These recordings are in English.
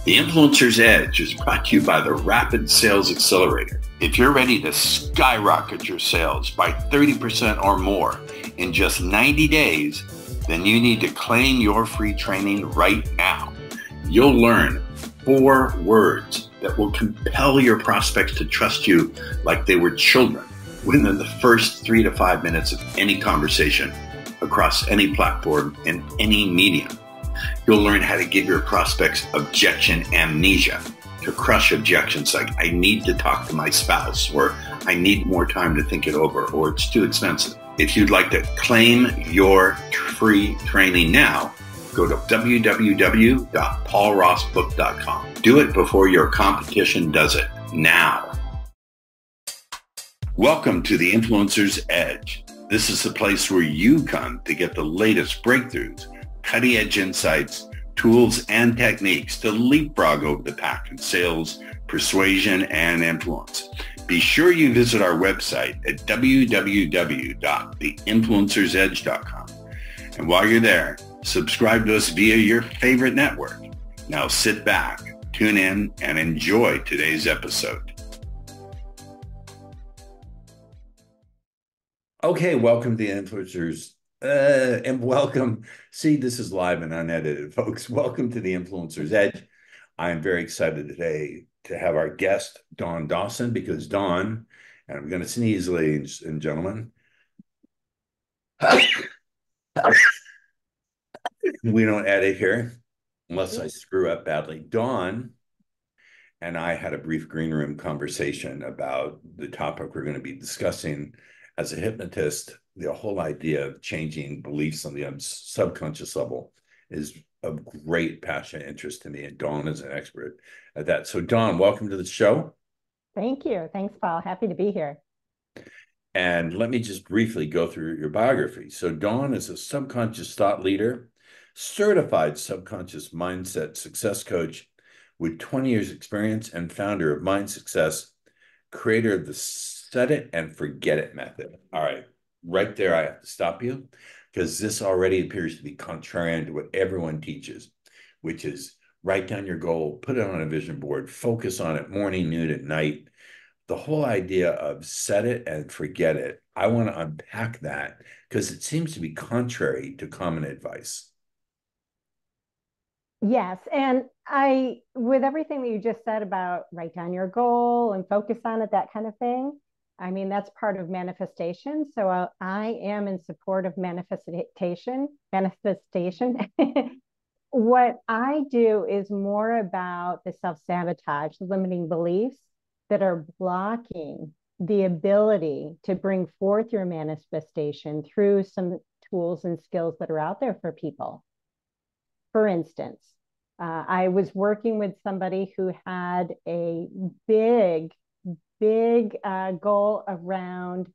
The Influencer's Edge is brought to you by the Rapid Sales Accelerator. If you're ready to skyrocket your sales by 30% or more in just 90 days, then you need to claim your free training right now. You'll learn 4 words that will compel your prospects to trust you like they were children within the first 3 to 5 minutes of any conversation across any platform and any medium. You'll learn how to give your prospects objection amnesia, to crush objections like, I need to talk to my spouse, or I need more time to think it over, or it's too expensive. If you'd like to claim your free training now, go to www.paulrossbook.com. Do it before your competition does it now. Welcome to the Influencer's Edge. This is the place where you come to get the latest breakthroughs, cutting-edge insights, tools, and techniques to leapfrog over the pack in sales, persuasion, and influence. Be sure you visit our website at www.theinfluencersedge.com. And while you're there, subscribe to us via your favorite network. Now sit back, tune in, and enjoy today's episode. Okay, welcome to the Influencers. And welcome. See, this is live and unedited, folks. Welcome to the Influencer's Edge. I am very excited today to have our guest, Dawson, because Dawn, and I'm going to sneeze, ladies and gentlemen. We don't edit here unless I screw up badly. Dawn and I had a brief green room conversation about the topic we're going to be discussing. As a hypnotist, the whole idea of changing beliefs on the subconscious level is of great passion and interest to me, and Dawn is an expert at that. So Dawn, welcome to the show. Thank you. Thanks, Paul. Happy to be here. And let me just briefly go through your biography. So Dawn is a subconscious thought leader, certified subconscious mindset success coach with 20 years experience, and founder of Mind Success, creator of the Set It and Forget It method. All right, right there, I have to stop you because this already appears to be contrarian to what everyone teaches, which is write down your goal, put it on a vision board, focus on it morning, noon, and night. The whole idea of set it and forget it, I want to unpack that because it seems to be contrary to common advice. Yes. And with everything that you just said about write down your goal and focus on it, that kind of thing, I mean, that's part of manifestation. So I am in support of manifestation. What I do is more about the self-sabotage, the limiting beliefs that are blocking the ability to bring forth your manifestation through some tools and skills that are out there for people. For instance, I was working with somebody who had a big goal around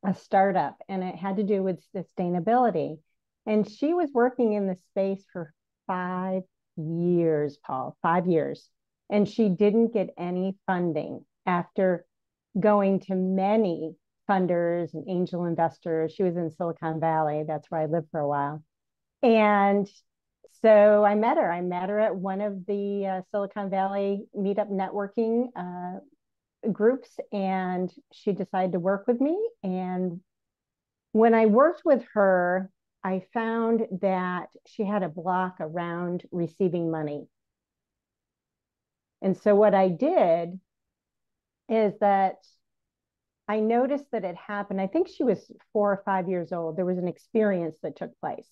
a startup, and it had to do with sustainability. And she was working in the space for 5 years, Paul, 5 years. And she didn't get any funding after going to many funders and angel investors. She was in Silicon Valley. That's where I lived for a while. And so I met her. I met her at one of the Silicon Valley meetup networking groups, and she decided to work with me. And when I worked with her, I found that she had a block around receiving money. And so what I did is that I noticed that it happened. I think she was 4 or 5 years old. There was an experience that took place.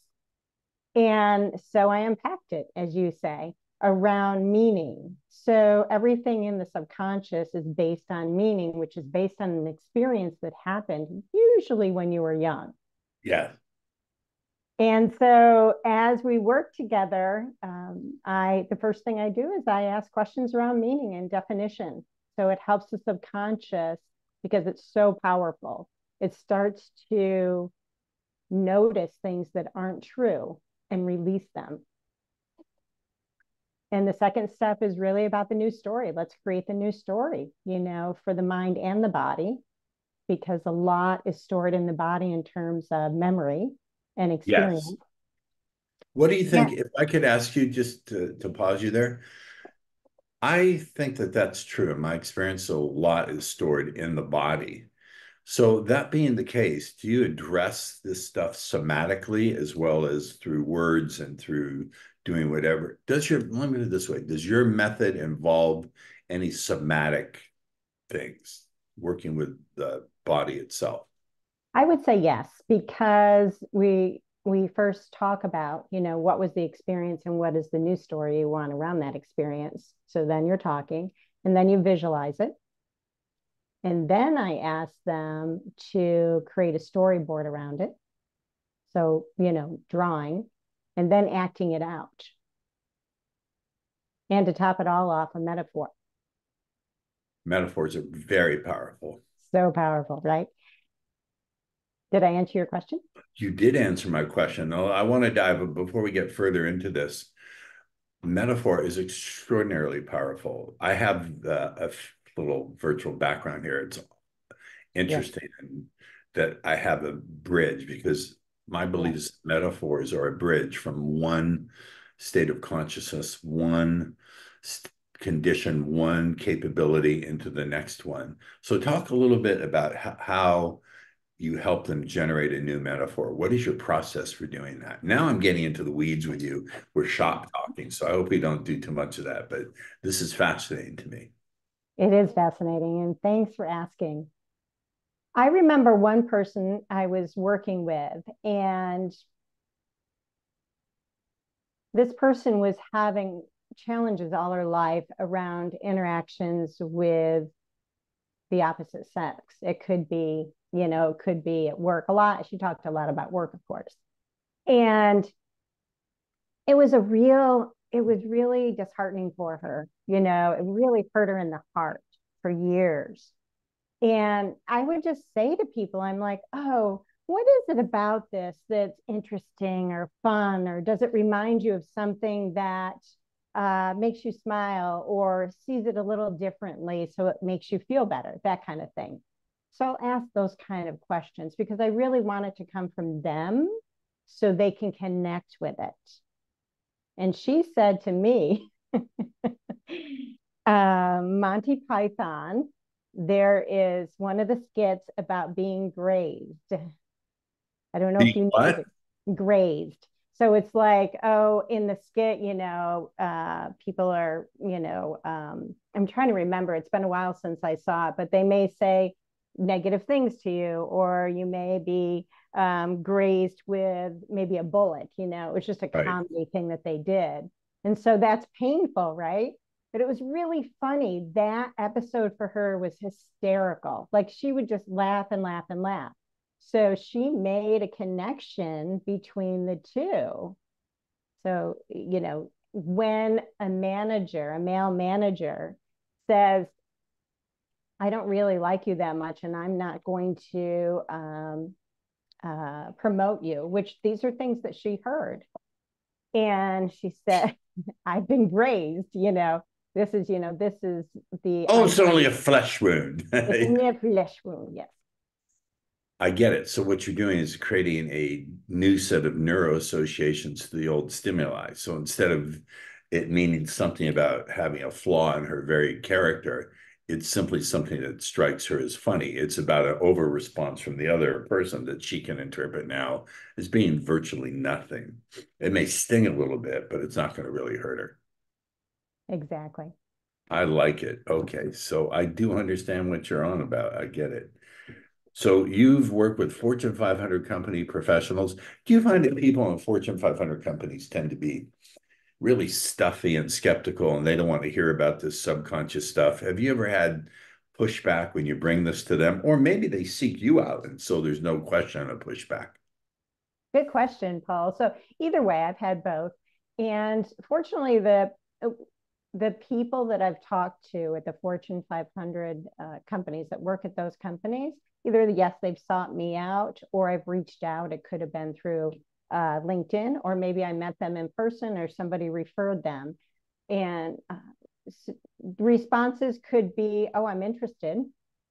And so I unpacked it, as you say, around meaning. So everything in the subconscious is based on meaning, which is based on an experience that happened usually when you were young. Yeah. And so as we work together, the first thing I do is I ask questions around meaning and definition. So it helps the subconscious because it's so powerful. It starts to notice things that aren't true and release them. And the second step is really about the new story. Let's create the new story, for the mind and the body, because a lot is stored in the body in terms of memory and experience. Yes. What do you think? Yeah. If I could ask you just to pause you there, I think that that's true. In my experience, a lot is stored in the body. So that being the case, do you address this stuff somatically as well as through words and through doing whatever? Let me put it this way, does your method involve any somatic things, working with the body itself? I would say yes, because we first talk about, what was the experience and what is the new story you want around that experience. So then you're talking, and then you visualize it. And then I ask them to create a storyboard around it. So, drawing and then acting it out. And to top it all off, a metaphor. Metaphors are very powerful. So powerful, right? Did I answer your question? You did answer my question. I want to dive before we get further into this. Metaphor is extraordinarily powerful. I have a little virtual background here. It's Yes. interesting that I have a bridge because my belief Yeah. is metaphors are a bridge from one state of consciousness, one condition, one capability into the next one. So talk a little bit about how you help them generate a new metaphor. What is your process for doing that? Now I'm getting into the weeds with you. We're shop talking, so I hope we don't do too much of that, but this is fascinating to me. It is fascinating. And thanks for asking. I remember one person I was working with, and this person was having challenges all her life around interactions with the opposite sex. It could be, it could be at work a lot. She talked a lot about work, of course. And it was really disheartening for her. It really hurt her in the heart for years. And I would just say to people, I'm like, oh, what is it about this that's interesting or fun? Or does it remind you of something that makes you smile or sees it a little differently so it makes you feel better? That kind of thing. So I'll ask those kind of questions because I really want it to come from them so they can connect with it. And she said to me, Monty Python, there is one of the skits about being grazed. I don't know if The you know what what? grazed. So it's like, oh, in the skit, people are, I'm trying to remember. It's been a while since I saw it, but they may say negative things to you, or you may be grazed with maybe a bullet. It's just a Right. comedy thing that they did. And so that's painful, right? But it was really funny. That episode for her was hysterical. Like she would just laugh and laugh and laugh. So she made a connection between the two. So, when a manager, a male manager, says, I don't really like you that much, and I'm not going to promote you, which these are things that she heard. And she said, I've been grazed, this is the Oh, it's only a flesh wound. it's in the flesh wound, yes. I get it. So what you're doing is creating a new set of neuro associations to the old stimuli. So instead of it meaning something about having a flaw in her very character, it's simply something that strikes her as funny. It's about an over response from the other person that she can interpret now as being virtually nothing. It may sting a little bit, but it's not going to really hurt her. Exactly. I like it. Okay. So I do understand what you're on about. I get it. So you've worked with Fortune 500 company professionals. Do you find that people in Fortune 500 companies tend to be really stuffy and skeptical and they don't want to hear about this subconscious stuff? Have you ever had pushback when you bring this to them? Or maybe they seek you out and so there's no question of pushback. Good question, Paul. So either way, I've had both. And fortunately, the people that I've talked to at the Fortune 500 companies that work at those companies, either yes, they've sought me out or I've reached out. It could have been through LinkedIn, or maybe I met them in person or somebody referred them. And responses could be, oh, I'm interested.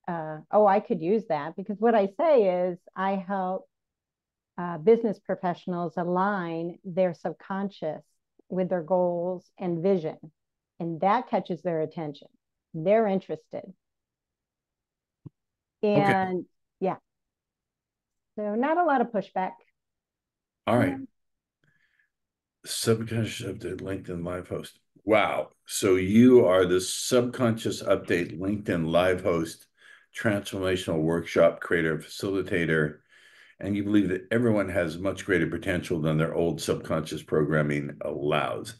Oh, I could use that. Because what I say is I help business professionals align their subconscious with their goals and vision. And that catches their attention. They're interested. Okay. And yeah, so not a lot of pushback. All right. Yeah. Subconscious update LinkedIn live host. Wow. So you are the subconscious update LinkedIn live host, transformational workshop creator, facilitator, and you believe that everyone has much greater potential than their old subconscious programming allows.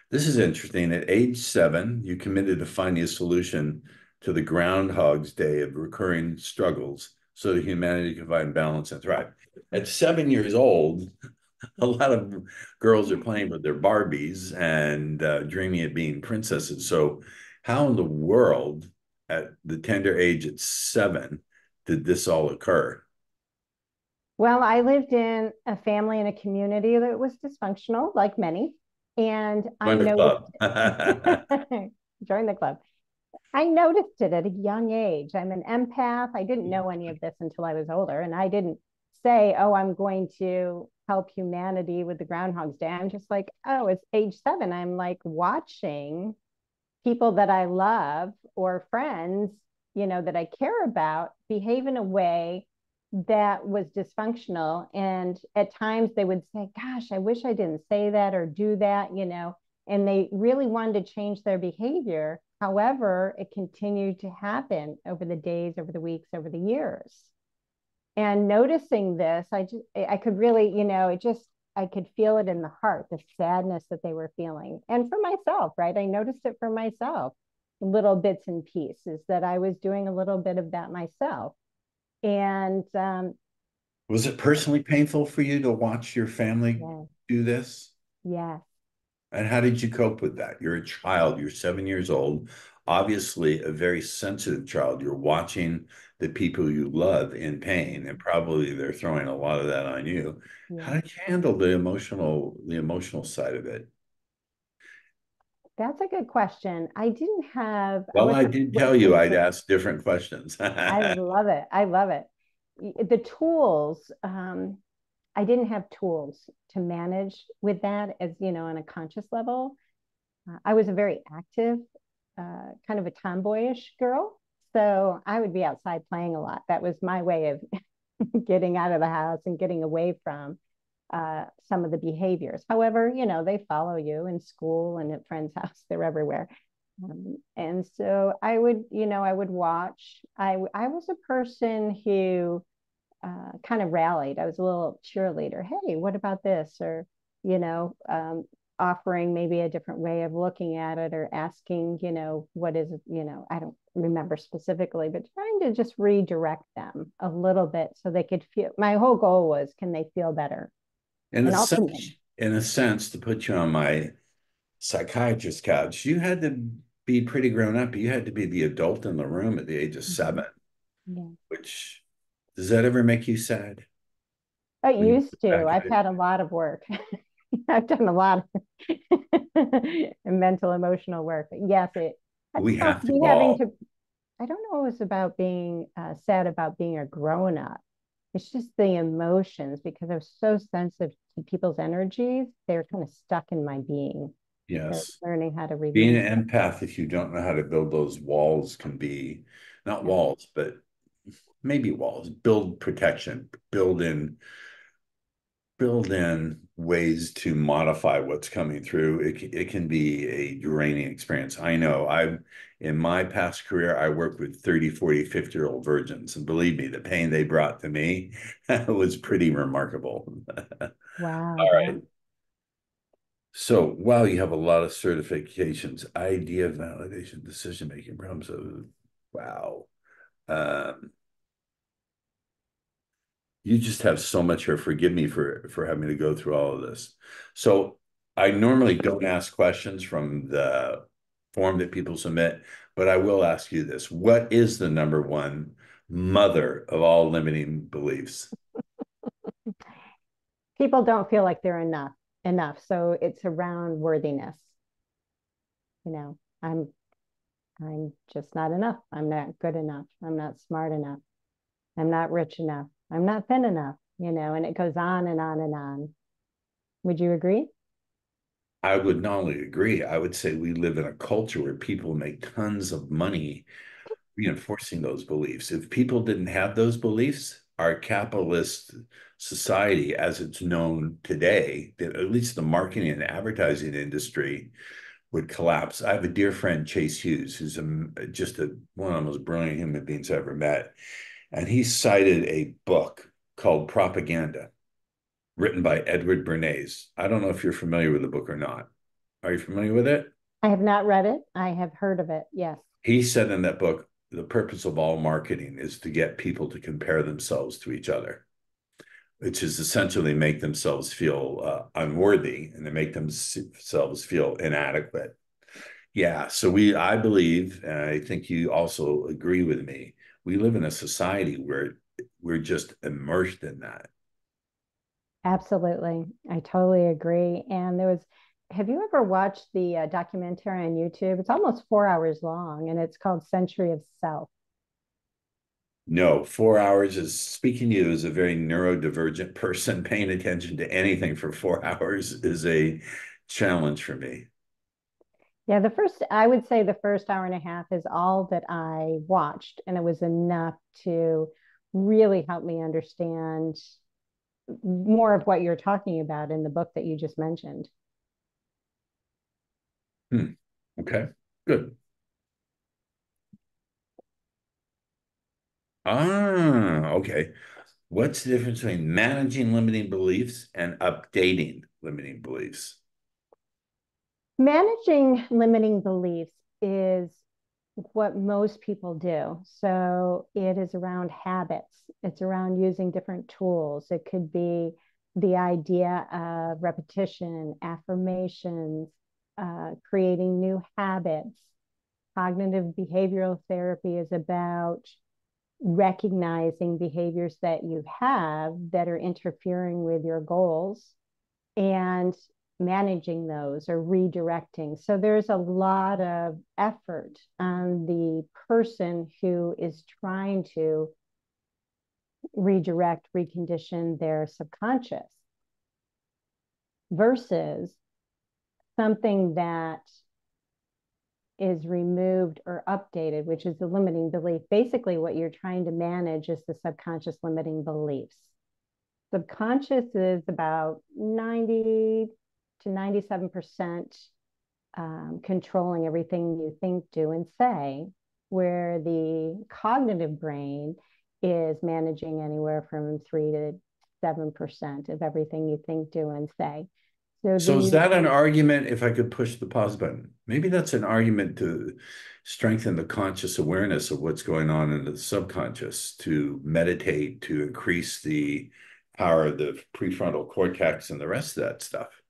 This is interesting. At age 7, you committed to finding a solution to the Groundhog's Day of recurring struggles so that humanity can find balance and thrive. At 7 years old, a lot of girls are playing with their Barbies and dreaming of being princesses. So, how in the world, at the tender age at 7, did this all occur? Well, I lived in a family and a community that was dysfunctional, like many. And I Join the noticed club. it. Join the club. I noticed it at a young age. I'm an empath. I didn't know any of this until I was older. And I didn't say, oh, I'm going to help humanity with the Groundhog's Day. I'm just like, oh, it's age 7. I'm like watching people that I love or friends, that I care about behave in a way that was dysfunctional. And at times they would say, gosh, I wish I didn't say that or do that. And they really wanted to change their behavior. However, it continued to happen over the days, over the weeks, over the years. And noticing this, I could really, I could feel it in the heart, the sadness that they were feeling. And for myself, right? I noticed it for myself, little bits and pieces that I was doing a little bit of that myself. And Was it personally painful for you to watch your family yeah, do this? yeah, And how did you cope with that? You're a child, you're 7 years old, obviously a very sensitive child. You're watching the people you love in pain, and probably they're throwing a lot of that on you. How yeah. did you handle the emotional side of it? That's a good question. I Well, I wasn't did tell you raised I'd with, ask different questions. I love it. I love it. The tools, I didn't have tools to manage with that as, on a conscious level. I was a very active, kind of a tomboyish girl. So I would be outside playing a lot. That was my way of getting out of the house and getting away from some of the behaviors. However, they follow you in school and at friends' house, they're everywhere. And so I would watch. I was a person who kind of rallied. I was a little cheerleader. Hey, what about this? Or, you know, um, offering maybe a different way of looking at it or asking, what is, I don't remember specifically, but trying to just redirect them a little bit so they could feel. My whole goal was, can they feel better? In a And ultimately, sense, in a sense, to put you on my psychiatrist couch, you had to be pretty grown up. You had to be the adult in the room at the age of mm-hmm. 7, Yeah. which does that ever make you sad I when you used look to. back at I've it? had a lot of work. I've done a lot of mental, emotional work. But yes, it's We tough have to to be having all. to. I don't know. It was about being sad about being a grown up. It's just the emotions because I was so sensitive to people's energies. They're kind of stuck in my being. So Yes. learning how to Being release. an empath, if you don't know how to build those walls, can be not Yeah. walls, but maybe walls, build protection, build in ways to modify what's coming through. It can be a draining experience. I know in my past career, I worked with 30, 40, 50-year-old virgins. And believe me, the pain they brought to me was pretty remarkable. Wow. All Yeah. right. So while you have a lot of certifications, idea validation, decision making problems. Wow. Um, you just have so much here. Forgive me for having to go through all of this. So I normally don't ask questions from the form that people submit, but I will ask you this. What is the number one mother of all limiting beliefs? People don't feel like they're enough. So it's around worthiness. You know, I'm just not enough. I'm not good enough. I'm not smart enough. I'm not rich enough. I'm not thin enough, and it goes on and on and on. Would you agree? I would not only agree, I would say we live in a culture where people make tons of money reinforcing those beliefs. If people didn't have those beliefs, our capitalist society, as it's known today, at least the marketing and advertising industry, would collapse. I have a dear friend, Chase Hughes, who's just one of the most brilliant human beings I ever met. And he cited a book called Propaganda, written by Edward Bernays. I don't know if you're familiar with the book or not. Are you familiar with it? I have not read it. I have heard of it. Yes. He said in that book, the purpose of all marketing is to get people to compare themselves to each other, which is essentially make themselves feel unworthy and to make themselves feel inadequate. Yeah. So I believe, and I think you also agree with me, we live in a society where we're just immersed in that. Absolutely. I totally agree. And have you ever watched the documentary on YouTube? It's almost 4 hours long and it's called Century of Self. No, 4 hours is speaking to you as a very neurodivergent person. Paying attention to anything for 4 hours is a challenge for me. Yeah, I would say the first hour and a half is all that I watched, and it was enough to really help me understand more of what you're talking about in the book that you just mentioned. Hmm. Okay, good. Okay. What's the difference between managing limiting beliefs and updating limiting beliefs? Managing limiting beliefs is what most people do. So it is around habits, it's around using different tools. It could be the idea of repetition, affirmations, creating new habits. Cognitive behavioral therapy is about recognizing behaviors that you have that are interfering with your goals and managing those or redirecting. So there's a lot of effort on the person who is trying to redirect, recondition their subconscious versus something that is removed or updated, which is the limiting belief. Basically, what you're trying to manage is the subconscious limiting beliefs. Subconscious is about 90 to 97% controlling everything you think, do, and say, where the cognitive brain is managing anywhere from 3 to 7% of everything you think, do, and say. So So is that an the argument, if I could push the pause button? Maybe that's an argument to strengthen the conscious awareness of what's going on in the subconscious, to meditate, to increase the power of the prefrontal cortex and the rest of that stuff,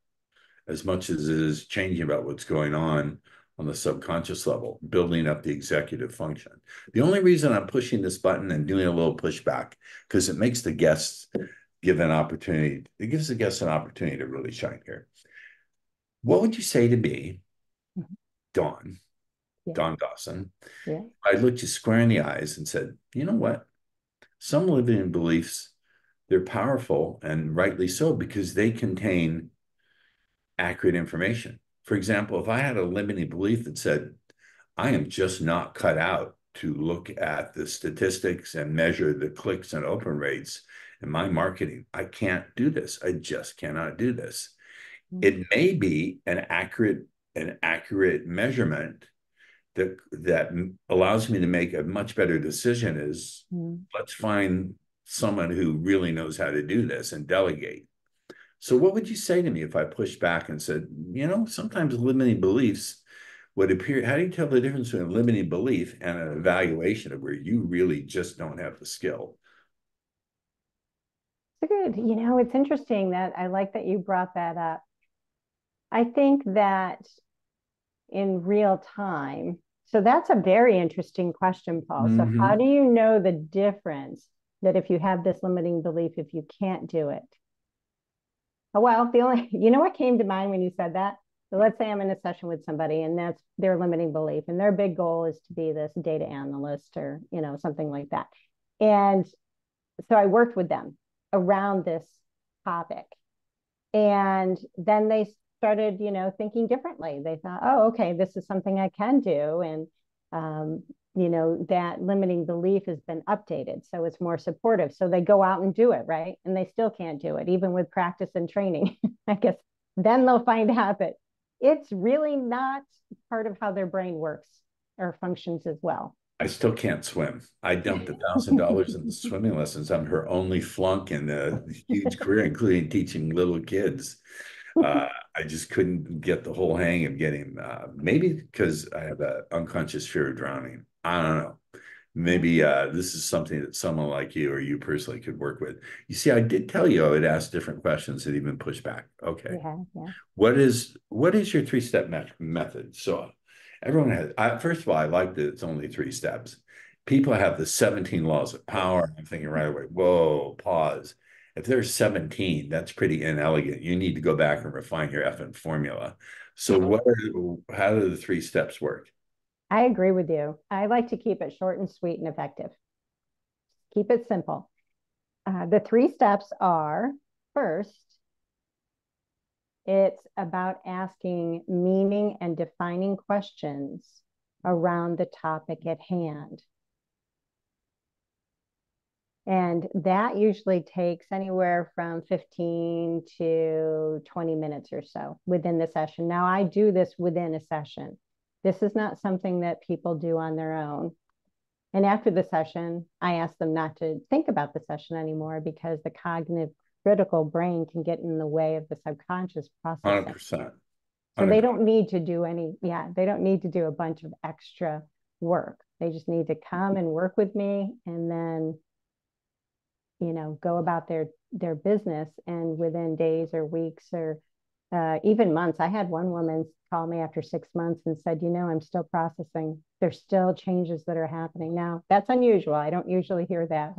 as much as it is changing about what's going on the subconscious level, building up the executive function. The only reason I'm pushing this button and doing a little pushback, because it makes the guests give an opportunity, it gives the guests an opportunity to really shine here. What would you say to me, Dawn, yeah, Dawn Dawson? yeah. I looked you square in the eyes and said, you know what? Some limiting beliefs, they're powerful and rightly so because they contain accurate information. For example, if I had a limiting belief that said, I am just not cut out to look at the statistics and measure the clicks and open rates in my marketing, I can't do this. I just cannot do this. It may be an accurate measurement that allows me to make a much better decision is Mm-hmm. let's find someone who really knows how to do this and delegate. So what would you say to me if I pushed back and said, sometimes limiting beliefs would appear, how do you tell the difference between a limiting belief and an evaluation of where you really just don't have the skill? So good. It's interesting that I like that you brought that up. I think that in real time, so that's a very interesting question, Paul. So, how Mm-hmm. do you know the difference that if you have this limiting belief, if you can't do it? Oh, well, what came to mind when you said that? So let's say I'm in a session with somebody and that's their limiting belief, and their big goal is to be this data analyst or, something like that. And so I worked with them around this topic. And then started, thinking differently. They thought, oh, okay, this is something I can do. And, that limiting belief has been updated. So it's more supportive. So they go out and do it, right? And they still can't do it, even with practice and training. I guess then they'll find out that it's really not part of how their brain works or functions as well. I still can't swim. I dumped $1,000 in the swimming lessons. I'm her only flunk in a huge career, including teaching little kids. I just couldn't get the whole hang of getting, maybe because I have an unconscious fear of drowning. I don't know. Maybe this is something that someone like you or you personally could work with. You see, I did tell you I would ask different questions and even push back. Okay. Yeah. What is your three-step method? So everyone has, first of all, I like that it's only 3 steps. People have the 17 laws of power. I'm thinking right away, whoa, pause. If there's 17, that's pretty inelegant. You need to go back and refine your effing formula. So how do the 3 steps work? I agree with you. I like to keep it short and sweet and effective. Keep it simple. The 3 steps are: first, it's about asking meaning and defining questions around the topic at hand. And that usually takes anywhere from 15 to 20 minutes or so within the session. Now, I do this within a session. This is not something that people do on their own. And after the session, I ask them not to think about the session anymore because the cognitive critical brain can get in the way of the subconscious processing. 100%. So they don't need to do they don't need to do a bunch of extra work. They just need to come and work with me and then, go about their business. And within days or weeks or even months, I had one woman call me after 6 months and said, I'm still processing. There's still changes that are happening. Now, that's unusual. I don't usually hear that.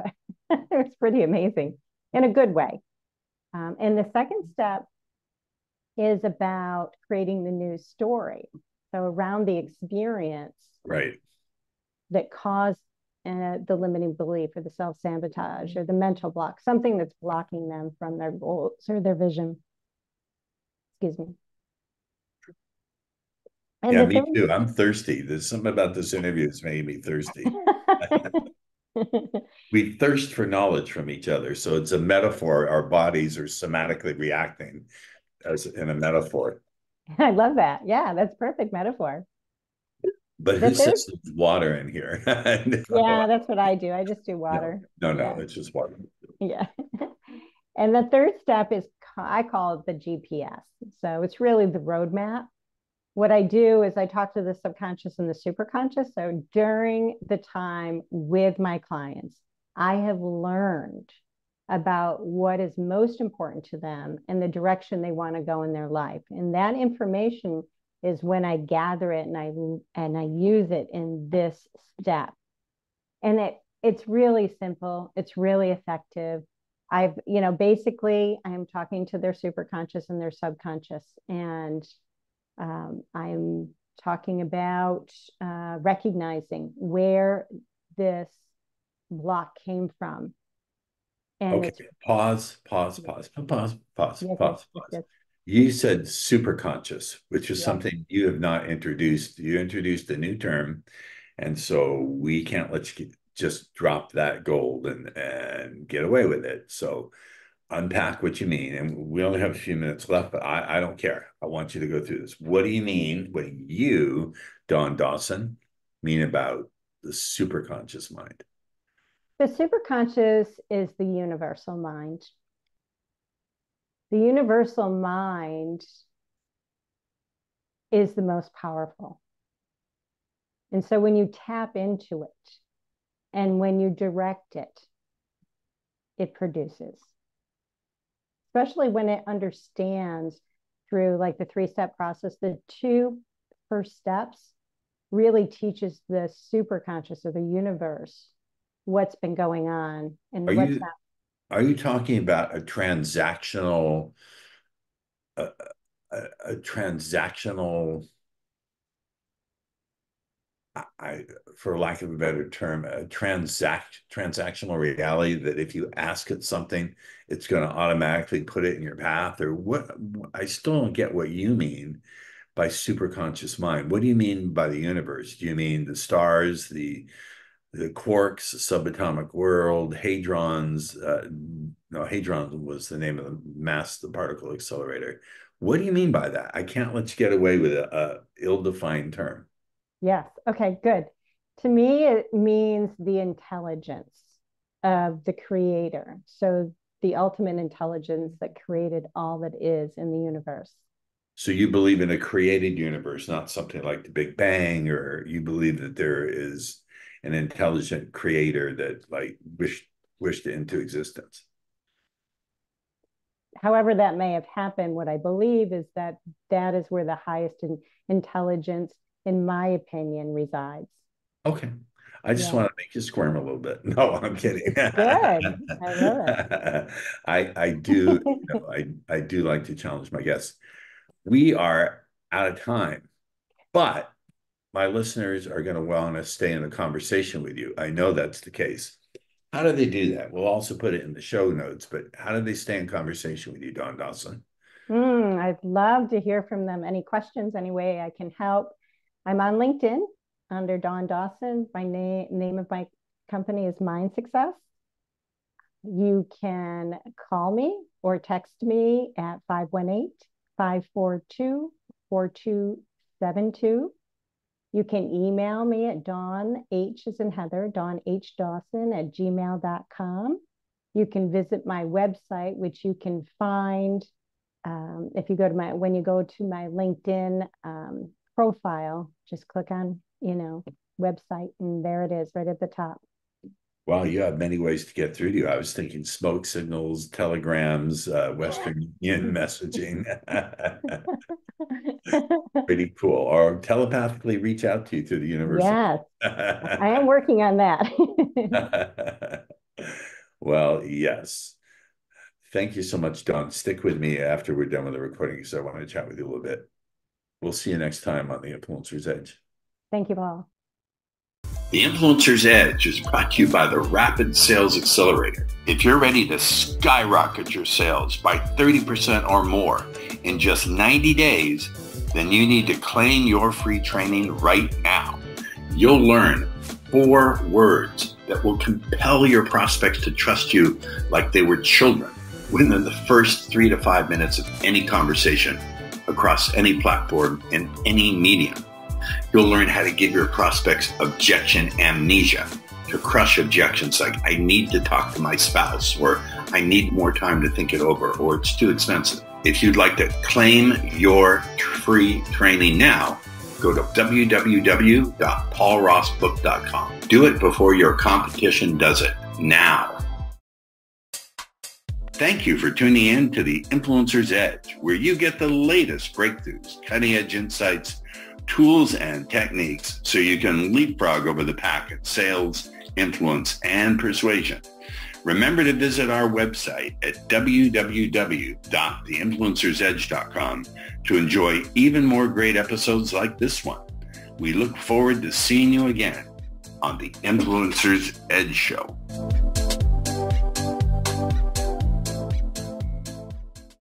It's pretty amazing in a good way. And the second step is about creating the new story. So around the experience Right. that caused the limiting belief or the self-sabotage or the mental block, something that's blocking them from their goals or their vision. Excuse me. And yeah, me too. I'm thirsty. There's something about this interview that's making me thirsty. We thirst for knowledge from each other. So it's a metaphor. Our bodies are somatically reacting as in a metaphor. I love that. Yeah, that's perfect metaphor. But who says there's water in here? Yeah, that's what I do. I just do water. No, it's just water. Yeah. And the third step is, I call it the GPS. So it's really the roadmap. What I do is I talk to the subconscious and the superconscious. So during the time with my clients, I have learned about what is most important to them and the direction they want to go in their life. And that information is when I gather it and I use it in this step. And it's really simple. It's really effective. Basically I am talking to their superconscious and their subconscious, and I'm talking about recognizing where this block came from. And okay, pause. Yes. You said superconscious, which is something you have not introduced. You introduced a new term, and so we can't let you just drop that gold and get away with it. So unpack what you mean. And we only have a few minutes left, but I don't care. I want you to go through this. What do you mean? What do you, Don Dawson, mean about the superconscious mind? The superconscious is the universal mind. The universal mind is the most powerful. And so when you tap into it and when you direct it, it produces. Especially when it understands through like the 3-step process, the 2 first steps really teaches the superconscious or the universe what's been going on and what's not. Are you talking about a transactional for lack of a better term, a transactional reality that if you ask it something, it's going to automatically put it in your path? Or what? I still don't get what you mean by superconscious mind. What do you mean by the universe? Do you mean the stars, the quarks, subatomic world, hadrons? No, hadron was the name of the particle accelerator. What do you mean by that? I can't let you get away with a ill-defined term. Yes. Okay, good. To me, it means the intelligence of the creator. So the ultimate intelligence that created all that is in the universe. So you believe in a created universe, not something like the Big Bang, or you believe that there is an intelligent creator that like wished it into existence. However that may have happened, what I believe is that that is where the highest intelligence, in my opinion, resides. Okay. I just Yeah. want to make you squirm a little bit. No, I'm kidding. It's good. I love I do, I do like to challenge my guests. We are out of time, but my listeners are going to want to stay in a conversation with you. I know that's the case. How do they do that? We'll also put it in the show notes, but how do they stay in conversation with you, Don Dawson? I'd love to hear from them. Any questions, any way I can help? I'm on LinkedIn under Dawn Dawson. My name of my company is Mind Success. You can call me or text me at 518-542-4272. You can email me at Dawn H as in Heather, Dawn H Dawson at gmail.com. You can visit my website, which you can find if you go to when you go to my LinkedIn profile, just click on, website, and there it is right at the top. Well, you have many ways to get through to you. I was thinking smoke signals, telegrams, Western Union messaging. Pretty cool. Or telepathically reach out to you through the universe. Yes, I am working on that. Well, yes. Thank you so much, Don. Stick with me after we're done with the recording because I want to chat with you a little bit. We'll see you next time on The Influencer's Edge. Thank you, Paul. The Influencer's Edge is brought to you by the Rapid Sales Accelerator. If you're ready to skyrocket your sales by 30% or more in just 90 days, then you need to claim your free training right now. You'll learn 4 words that will compel your prospects to trust you like they were children within the first 3 to 5 minutes of any conversation across any platform and any medium. You'll learn how to give your prospects objection amnesia, to crush objections like, I need to talk to my spouse, or I need more time to think it over, or it's too expensive. If you'd like to claim your free training now, go to www.paulrossbook.com. Do it before your competition does it now. Thank you for tuning in to the Influencer's Edge, where you get the latest breakthroughs, cutting-edge insights, tools, and techniques so you can leapfrog over the pack in sales, influence, and persuasion. Remember to visit our website at www.theinfluencersedge.com to enjoy even more great episodes like this one. We look forward to seeing you again on the Influencer's Edge Show.